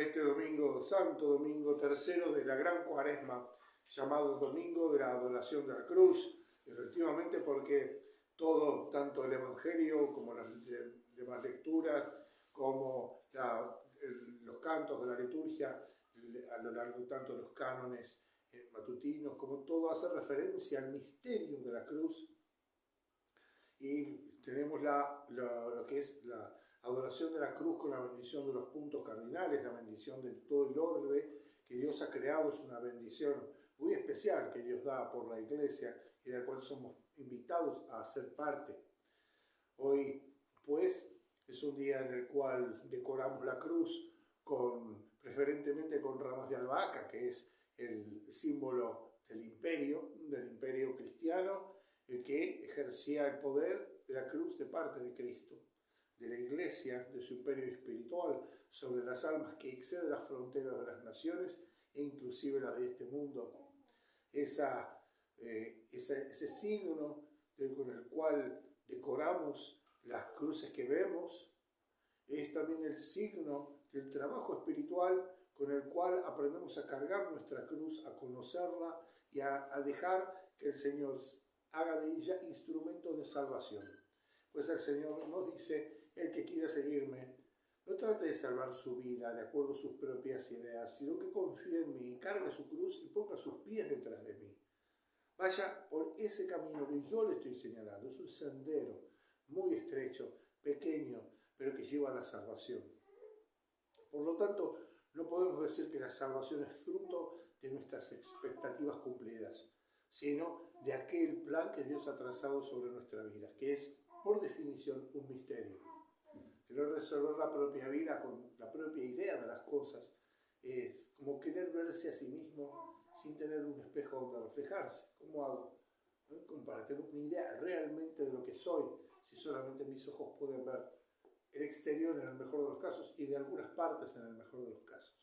este domingo, Santo Domingo tercero de la Gran Cuaresma, llamado Domingo de la Adoración de la Cruz, efectivamente porque todo, tanto el Evangelio como las demás lecturas, como los cantos de la liturgia, a lo largo tanto de los cánones matutinos, como todo hace referencia al misterio de la cruz. Y tenemos lo que es la adoración de la cruz con la bendición de los puntos cardinales, la bendición de todo el orbe que Dios ha creado. Es una bendición muy especial que Dios da por la Iglesia y de la cual somos invitados a ser parte. Hoy, pues, es un día en el cual decoramos la cruz preferentemente con ramas de albahaca, que es el símbolo del imperio cristiano, el que ejercía el poder de la cruz de parte de Cristo, de la Iglesia, de su imperio espiritual sobre las almas que excede las fronteras de las naciones e inclusive las de este mundo. Ese signo con el cual decoramos las cruces que vemos es también el signo del trabajo espiritual con el cual aprendemos a cargar nuestra cruz, a conocerla y a dejar que el Señor haga de ella instrumento de salvación. Pues el Señor nos dice: el que quiera seguirme, no trate de salvar su vida de acuerdo a sus propias ideas, sino que confíe en mí, cargue su cruz y ponga sus pies detrás de mí. Vaya por ese camino que yo le estoy señalando. Es un sendero muy estrecho, pequeño, pero que lleva a la salvación. Por lo tanto, no podemos decir que la salvación es fruto de nuestras expectativas cumplidas, sino de aquel plan que Dios ha trazado sobre nuestra vida, que es, por definición, un misterio. Querer resolver la propia vida con la propia idea de las cosas es como querer verse a sí mismo sin tener un espejo donde reflejarse. ¿Cómo hago? Como para tener una idea realmente de lo que soy, si solamente mis ojos pueden ver el exterior en el mejor de los casos y de algunas partes en el mejor de los casos.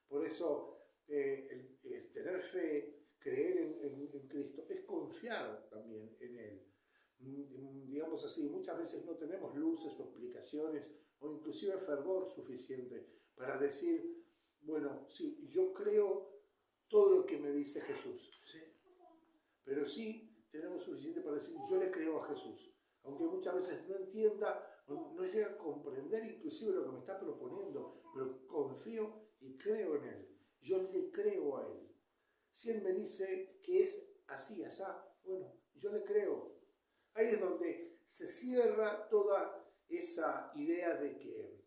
Por eso, tener fe, creer en Cristo, es confiar también en Él. Digamos así, muchas veces no tenemos luces o explicaciones o inclusive fervor suficiente para decir: bueno, sí, yo creo todo lo que me dice Jesús, ¿sí? Pero sí tenemos suficiente para decir: yo le creo a Jesús, aunque muchas veces no entienda, no llegue a comprender inclusive lo que me está proponiendo, pero confío y creo en Él, yo le creo a Él. Si Él me dice que es así, asá, bueno, yo le creo. Ahí es donde se cierra toda esa idea de que,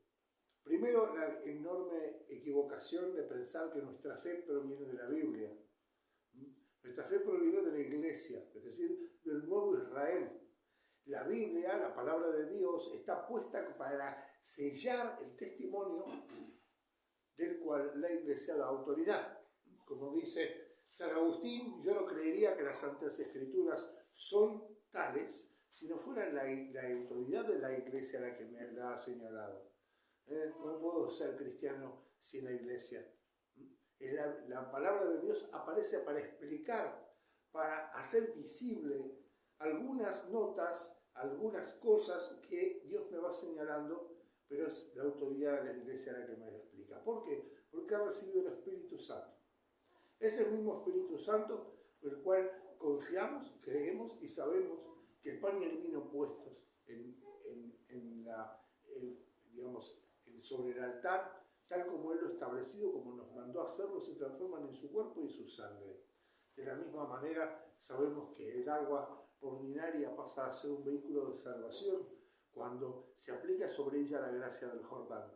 primero, la enorme equivocación de pensar que nuestra fe proviene de la Biblia. Nuestra fe proviene de la Iglesia, es decir, del nuevo Israel. La Biblia, la palabra de Dios, está puesta para sellar el testimonio del cual la Iglesia da autoridad. Como dice San Agustín: yo no creería que las Santas Escrituras son tales si no fuera la autoridad de la Iglesia la que me la ha señalado. ¿Cómo puedo ser cristiano sin la Iglesia? La palabra de Dios aparece para explicar, para hacer visible algunas notas, algunas cosas que Dios me va señalando, pero es la autoridad de la Iglesia la que me lo explica. ¿Por qué? Porque ha recibido el Espíritu Santo. Es el mismo Espíritu Santo por el cual confiamos, creemos y sabemos que el pan y el vino puestos sobre el altar, tal como Él lo ha establecido, como nos mandó a hacerlo, se transforman en su cuerpo y su sangre. De la misma manera, sabemos que el agua ordinaria pasa a ser un vehículo de salvación cuando se aplica sobre ella la gracia del Jordán,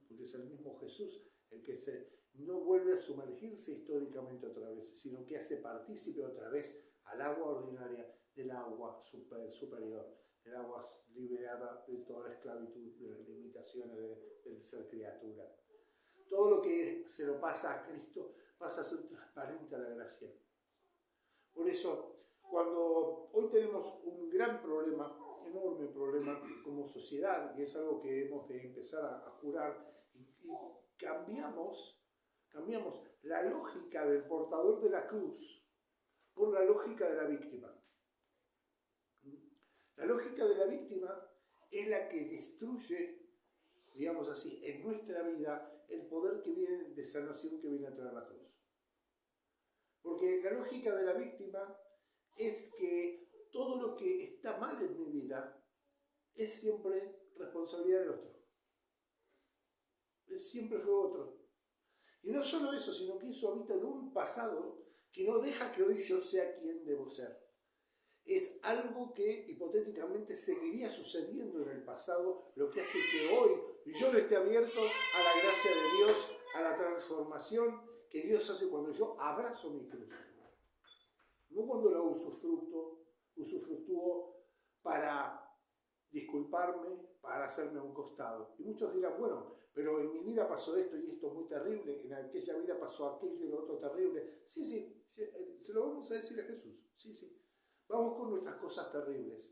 porque es el mismo Jesús el que no vuelve a sumergirse históricamente otra vez, sino que hace partícipe otra vez al agua ordinaria del agua superior, del agua liberada de toda la esclavitud, de las limitaciones del ser criatura. Todo lo que se lo pasa a Cristo pasa a ser transparente a la gracia. Por eso, cuando hoy tenemos un gran problema, enorme problema como sociedad, y es algo que hemos de empezar a curar, y cambiamos la lógica del portador de la cruz por la lógica de la víctima. La lógica de la víctima es la que destruye, digamos así, en nuestra vida el poder de sanación que viene a traer la cruz. Porque la lógica de la víctima es que todo lo que está mal en mi vida es siempre responsabilidad de otro. Siempre fue otro. Y no solo eso, sino que eso habita en un pasado que no deja que hoy yo sea quien debo ser. Es algo que hipotéticamente seguiría sucediendo en el pasado, lo que hace que hoy yo no esté abierto a la gracia de Dios, a la transformación que Dios hace cuando yo abrazo mi cruz. No cuando la usufructúo para disculparme, para hacerme a un costado. Y muchos dirán, bueno, pero en mi vida pasó esto y esto muy terrible, en aquella vida pasó aquello y lo otro terrible. Sí, se lo vamos a decir a Jesús. Sí. Vamos con nuestras cosas terribles,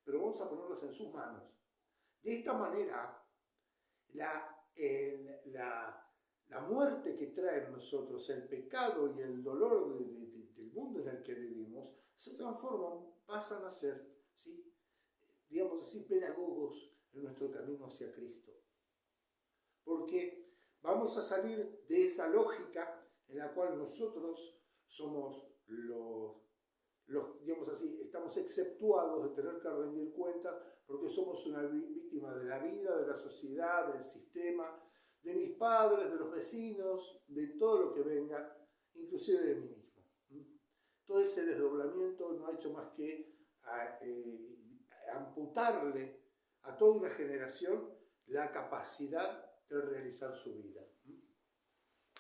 pero vamos a ponerlas en sus manos. De esta manera, la muerte que trae en nosotros, el pecado y el dolor del mundo en el que vivimos, se transforman, pasan a ser, ¿sí?, digamos así, pedagogos en nuestro camino hacia Cristo. Porque vamos a salir de esa lógica en la cual nosotros somos digamos así, estamos exceptuados de tener que rendir cuenta porque somos una víctima de la vida, de la sociedad, del sistema, de mis padres, de los vecinos, de todo lo que venga, inclusive de mí mismo. Todo ese desdoblamiento no ha hecho más que amputarle a toda una generación la capacidad de realizar su vida.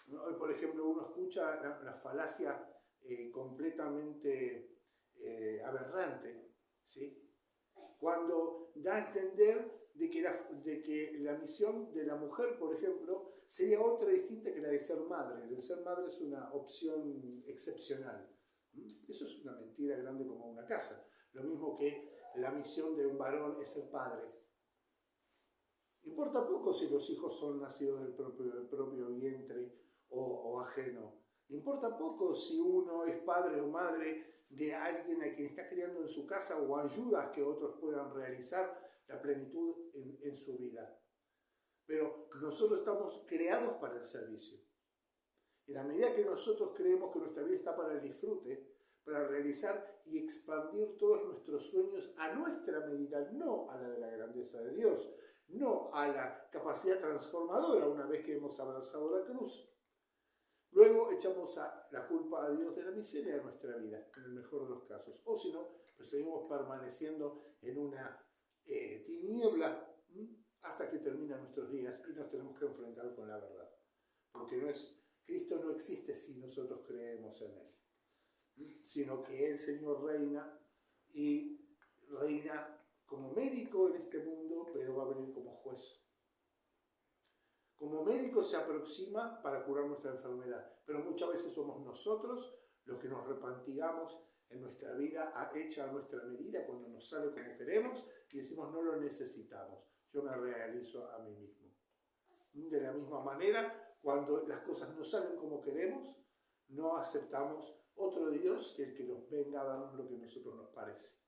Hoy, por ejemplo, uno escucha la falacia completamente aberrante, ¿sí?, cuando da a entender de que la misión de la mujer, por ejemplo, sería otra distinta que la de ser madre. El ser madre es una opción excepcional. Eso es una mentira grande como una casa. Lo mismo que la misión de un varón es ser padre. Importa poco si los hijos son nacidos del propio vientre o ajeno. Importa poco si uno es padre o madre de alguien a quien está criando en su casa o ayuda a que otros puedan realizar la plenitud en su vida. Pero nosotros estamos creados para el servicio. En la medida que nosotros creemos que nuestra vida está para el disfrute, para realizar y expandir todos nuestros sueños a nuestra medida, no a la de la grandeza de Dios, no a la capacidad transformadora una vez que hemos abrazado la cruz. Luego echamos la culpa a Dios de la miseria de nuestra vida, en el mejor de los casos. O si no, pues seguimos permaneciendo en una tiniebla hasta que terminan nuestros días y nos tenemos que enfrentar con la verdad. Porque Cristo no existe si nosotros creemos en Él, sino que el Señor reina y reina como médico en este mundo, pero va a venir como juez. Como médico se aproxima para curar nuestra enfermedad, pero muchas veces somos nosotros los que nos repantigamos en nuestra vida hecha a nuestra medida cuando nos sale como queremos y decimos no lo necesitamos, yo me realizo a mí mismo. De la misma manera, cuando las cosas no salen como queremos, no aceptamos otro Dios que el que nos venga a darnos lo que a nosotros nos parece.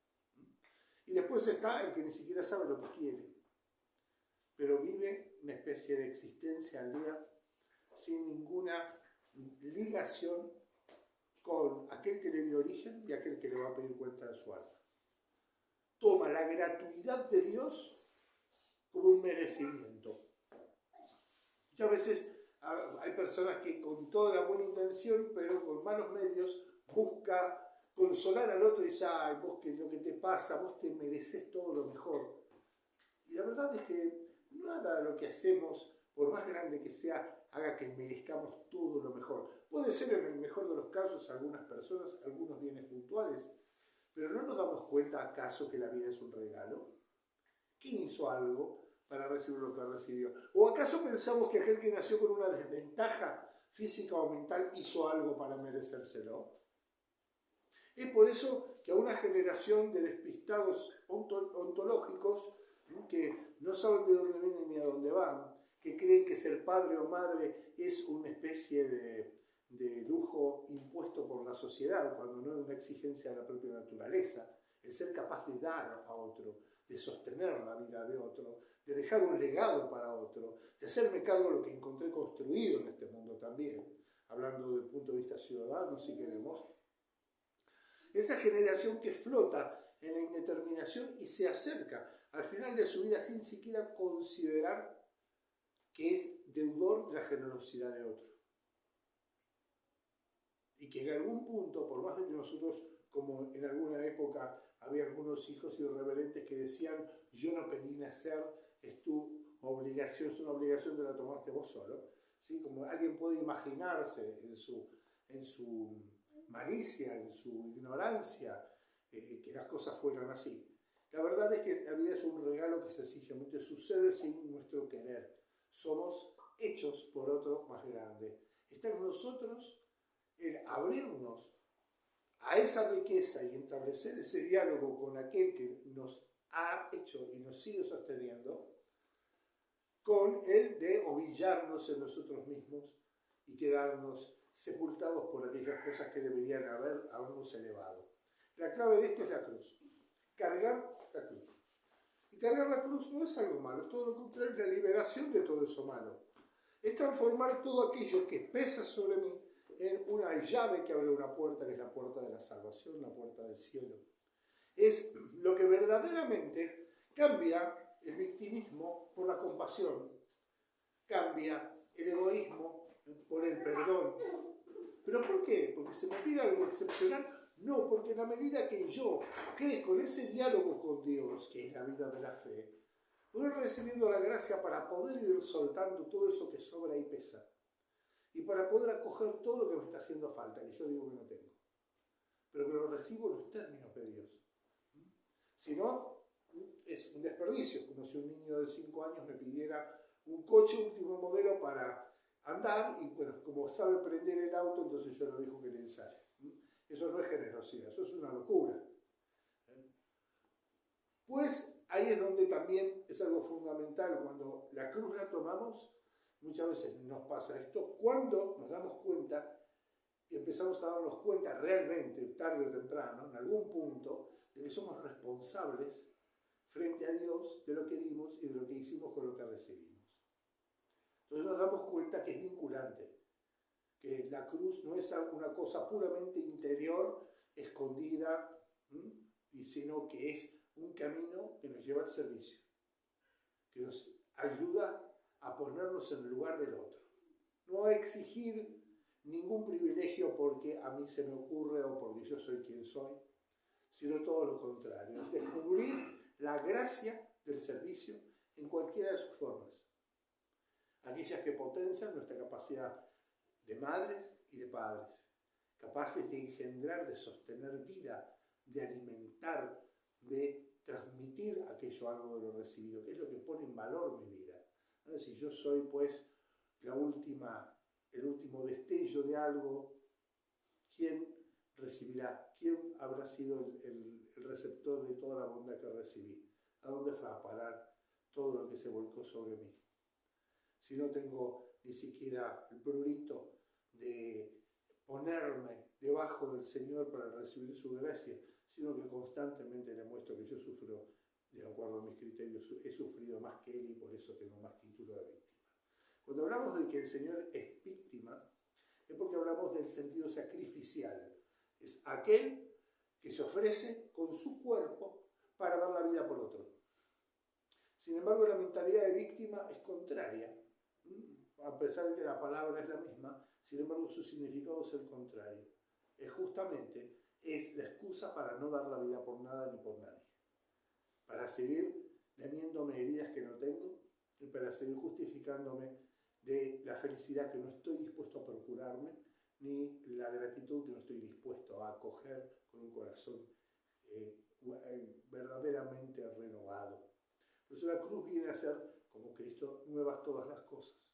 Y después está el que ni siquiera sabe lo que quiere, pero vive una especie de existencia al día sin ninguna ligación con aquel que le dio origen y aquel que le va a pedir cuenta de su alma. Toma la gratuidad de Dios como un merecimiento. Muchas veces hay personas que con toda la buena intención, pero con malos medios, busca consolar al otro y dice, ay, vos que lo que te pasa, vos te mereces todo lo mejor. Y la verdad es que nada de lo que hacemos, por más grande que sea, haga que merezcamos todo lo mejor. Puede ser en el mejor de los casos algunas personas, algunos bienes puntuales, pero ¿no nos damos cuenta acaso que la vida es un regalo? ¿Quién hizo algo para recibir lo que recibió? ¿O acaso pensamos que aquel que nació con una desventaja física o mental hizo algo para merecérselo? Es por eso que a una generación de despistados ontológicos que no saben de dónde vienen ni a dónde van, que creen que ser padre o madre es una especie de lujo impuesto por la sociedad, cuando no es una exigencia de la propia naturaleza, el ser capaz de dar a otro, de sostener la vida de otro, de dejar un legado para otro, de hacerme cargo de lo que encontré construido en este mundo también, hablando desde el punto de vista ciudadano, si queremos. Esa generación que flota en la indeterminación y se acerca al final de su vida sin siquiera considerar que es deudor de la generosidad de otro. Y que en algún punto, por más de que nosotros, como en alguna época había algunos hijos irreverentes que decían, yo no pedí nacer, es tu obligación, es una obligación, te la tomaste vos solo. ¿Sí? Como alguien puede imaginarse en su malicia, en su ignorancia, que las cosas fueran así. La verdad es que la vida es un regalo que sencillamente sucede sin nuestro querer. Somos hechos por otro más grande. Está en nosotros el abrirnos a esa riqueza y establecer ese diálogo con aquel que nos ha hecho y nos sigue sosteniendo, con el de ovillarnos en nosotros mismos y quedarnos sepultados por aquellas cosas que deberían habernos elevado. La clave de esto es la cruz. Cargar la cruz. Y cargar la cruz no es algo malo, es todo lo contrario, es la liberación de todo eso malo. Es transformar todo aquello que pesa sobre mí en una llave que abre una puerta, que es la puerta de la salvación, la puerta del cielo. Es lo que verdaderamente cambia el victimismo por la compasión, cambia el egoísmo por el perdón. ¿Pero por qué? ¿Porque se me pide algo excepcional? No, porque en la medida que yo crezco en ese diálogo con Dios, que es la vida de la fe, voy recibiendo la gracia para poder ir soltando todo eso que sobra y pesa. Y para poder acoger todo lo que me está haciendo falta, que yo digo que no tengo. Pero que lo recibo en los términos de Dios. Si no, es un desperdicio, como si un niño de 5 años me pidiera un coche último modelo para andar y, bueno, como sabe prender el auto, entonces yo lo dejo que le ensaye. Eso no es generosidad, eso es una locura. Pues ahí es donde también es algo fundamental, cuando la cruz la tomamos, muchas veces nos pasa esto, cuando nos damos cuenta y empezamos a darnos cuenta realmente, tarde o temprano, en algún punto, de que somos responsables frente a Dios de lo que dimos y de lo que hicimos con lo que recibimos. Entonces nos damos cuenta que es vinculante, que la cruz no es una cosa puramente interior, escondida, sino que es un camino que nos lleva al servicio, que nos ayuda a ponernos en el lugar del otro. No a exigir ningún privilegio porque a mí se me ocurre o porque yo soy quien soy, sino todo lo contrario, es descubrir la gracia del servicio en cualquiera de sus formas. Aquellas que potencian nuestra capacidad de madres y de padres, capaces de engendrar, de sostener vida, de alimentar, de transmitir aquello algo de lo recibido, que es lo que pone en valor mi vida. ¿No? Si yo soy pues el último destello de algo, ¿quién recibirá? ¿Quién habrá sido el receptor de toda la bondad que recibí? ¿A dónde fue a parar todo lo que se volcó sobre mí? Si no tengo ni siquiera el prurito de ponerme debajo del Señor para recibir su gracia, sino que constantemente le muestro que yo sufro, de acuerdo a mis criterios, he sufrido más que Él y por eso tengo más título de víctima. Cuando hablamos de que el Señor es víctima, es porque hablamos del sentido sacrificial. Es aquel que se ofrece con su cuerpo para dar la vida por otro. Sin embargo, la mentalidad de víctima es contraria. A pesar de que la palabra es la misma, sin embargo su significado es el contrario. Es la excusa para no dar la vida por nada ni por nadie. Para seguir lamiéndome heridas que no tengo y para seguir justificándome de la felicidad que no estoy dispuesto a procurarme, ni la gratitud que no estoy dispuesto a acoger con un corazón verdaderamente renovado. Por eso la cruz viene a ser, como Cristo, nuevas todas las cosas.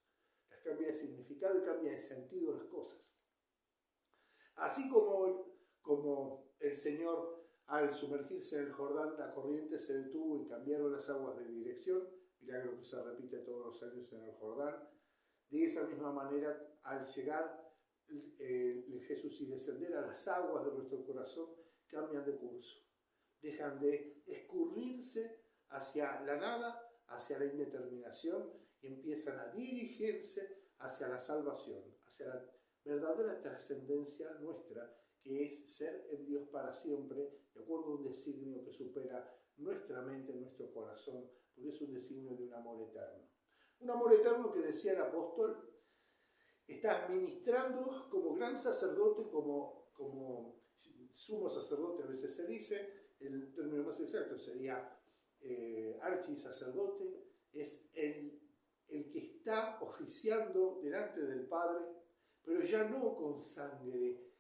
Las cambia de significado y cambia de sentido las cosas. Así como el Señor, al sumergirse en el Jordán, la corriente se detuvo y cambiaron las aguas de dirección, milagro que se repite todos los años en el Jordán. De esa misma manera, al llegar Jesús y descender a las aguas de nuestro corazón, cambian de curso. Dejan de escurrirse hacia la nada, hacia la indeterminación, y empiezan a dirigirse hacia la salvación, hacia la verdadera trascendencia nuestra, que es ser en Dios para siempre, de acuerdo a un designio que supera nuestra mente, nuestro corazón, porque es un designio de un amor eterno. Un amor eterno que, decía el apóstol, está ministrando como gran sacerdote, como sumo sacerdote a veces se dice, el término más exacto sería archisacerdote, es el que está oficiando delante del Padre, pero ya no con sangre,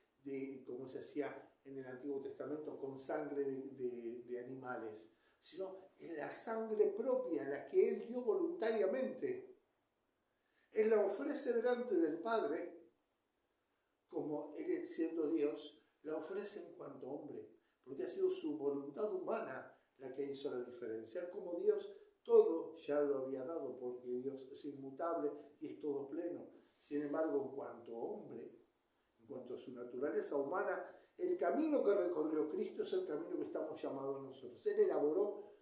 como se hacía en el Antiguo Testamento, con sangre de animales, sino en la sangre propia, la que Él dio voluntariamente. Él la ofrece delante del Padre, como Él, siendo Dios, la ofrece en cuanto hombre, porque ha sido su voluntad humana la que hizo la diferencia. Como Dios, todo ya lo había dado, porque Dios es inmutable y es todo pleno. Sin embargo, en cuanto hombre, en cuanto a su naturaleza humana, el camino que recorrió Cristo es el camino que estamos llamados nosotros. Él elaboró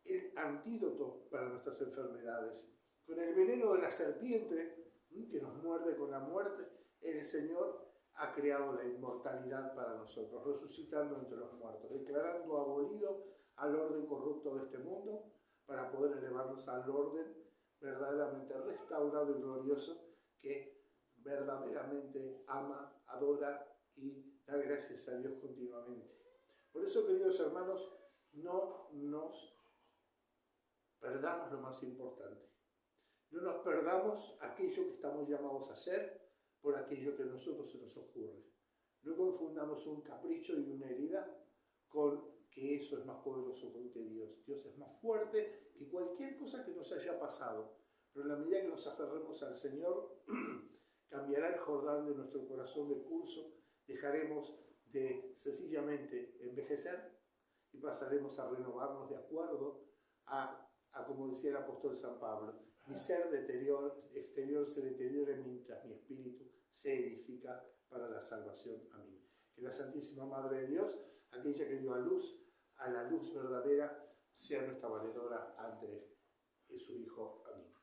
el antídoto para nuestras enfermedades. Con el veneno de la serpiente, que nos muerde con la muerte, el Señor ha creado la inmortalidad para nosotros, resucitando entre los muertos, declarando abolido al orden corrupto de este mundo, para poder elevarnos al orden verdaderamente restaurado y glorioso, que verdaderamente ama, adora y da gracias a Dios continuamente. Por eso, queridos hermanos, no nos perdamos lo más importante. No nos perdamos aquello que estamos llamados a hacer por aquello que a nosotros se nos ocurre. No confundamos un capricho y una herida con que eso es más poderoso que Dios. Dios es más fuerte que cualquier cosa que nos haya pasado. Pero en la medida que nos aferremos al Señor, cambiará el Jordán de nuestro corazón de curso, dejaremos de sencillamente envejecer y pasaremos a renovarnos de acuerdo a como decía el apóstol San Pablo, mi ser exterior se deteriora mientras mi espíritu se edifica para la salvación. Amén. Que la Santísima Madre de Dios, aquella que dio a la luz verdadera, sea nuestra valedora ante su Hijo. Amén.